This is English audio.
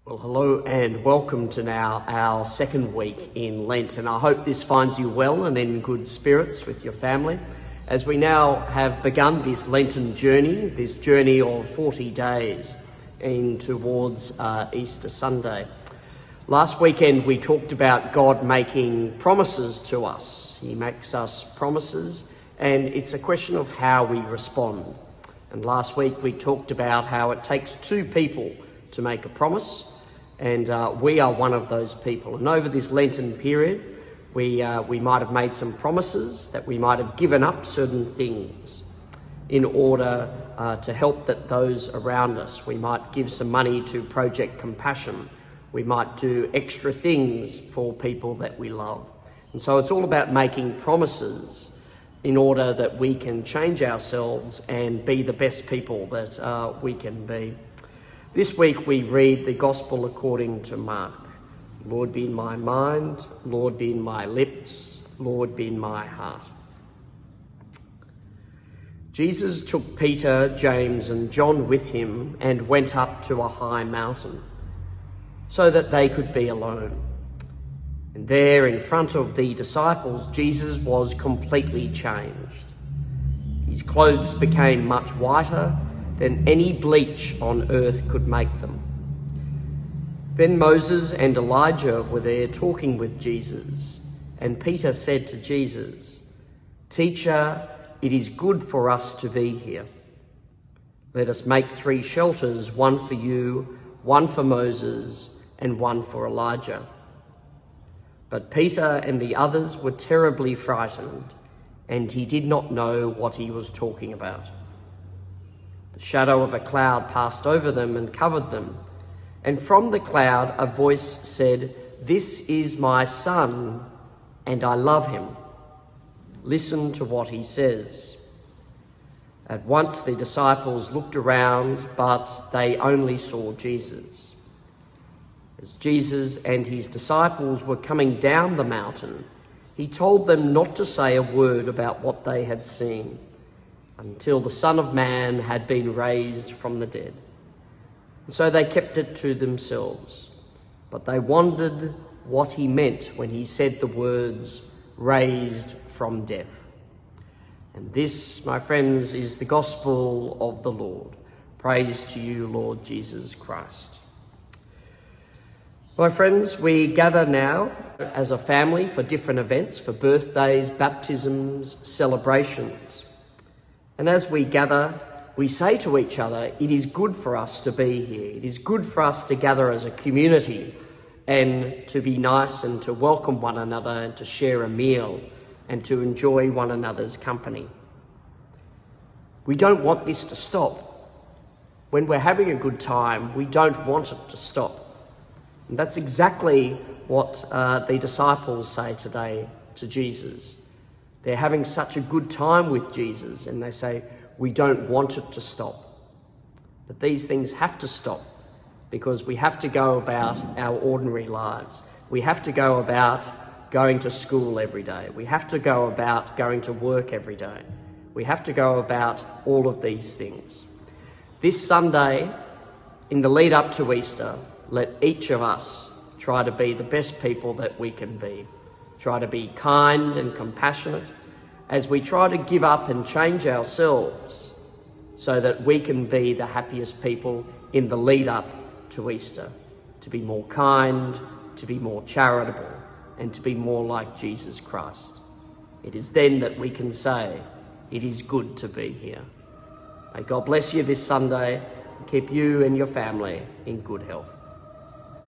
Well, hello and welcome to now our second week in Lent, and I hope this finds you well and in good spirits with your family as we now have begun this Lenten journey, this journey of 40 days in towards Easter Sunday. Last weekend we talked about God making promises to us. He makes us promises and it's a question of how we respond. And last week we talked about how it takes two people to make a promise, and we are one of those people. And over this Lenten period, we might have made some promises that we might have given up certain things in order to help those around us. We might give some money to Project Compassion. We might do extra things for people that we love. And so it's all about making promises in order that we can change ourselves and be the best people that we can be. This week we read the Gospel according to Mark. Lord, be in my mind, Lord, be in my lips, Lord, be in my heart. Jesus took Peter, James, and John with him and went up to a high mountain so that they could be alone. And there in front of the disciples, Jesus was completely changed. His clothes became much whiter than any bleach on earth could make them. Then Moses and Elijah were there talking with Jesus, and Peter said to Jesus, "Teacher, it is good for us to be here. Let us make 3 shelters, one for you, one for Moses, and one for Elijah." But Peter and the others were terribly frightened, and he did not know what he was talking about. The shadow of a cloud passed over them and covered them, and from the cloud a voice said, "This is my son, and I love him. Listen to what he says." At once the disciples looked around, but they only saw Jesus. As Jesus and his disciples were coming down the mountain, he told them not to say a word about what they had seen until the Son of Man had been raised from the dead. And so they kept it to themselves, but they wondered what he meant when he said the words, "raised from death." And this, my friends, is the gospel of the Lord. Praise to you, Lord Jesus Christ. My friends, we gather now as a family for different events, for birthdays, baptisms, celebrations. And as we gather, we say to each other, it is good for us to be here. It is good for us to gather as a community and to be nice and to welcome one another and to share a meal and to enjoy one another's company. We don't want this to stop. When we're having a good time, we don't want it to stop. And that's exactly what the disciples say today to Jesus. They're having such a good time with Jesus and they say, we don't want it to stop. But these things have to stop because we have to go about our ordinary lives. We have to go about going to school every day. We have to go about going to work every day. We have to go about all of these things. This Sunday, in the lead up to Easter, let each of us try to be the best people that we can be. Try to be kind and compassionate as we try to give up and change ourselves so that we can be the happiest people in the lead up to Easter. To be more kind, to be more charitable, and to be more like Jesus Christ. It is then that we can say, it is good to be here. May God bless you this Sunday and keep you and your family in good health.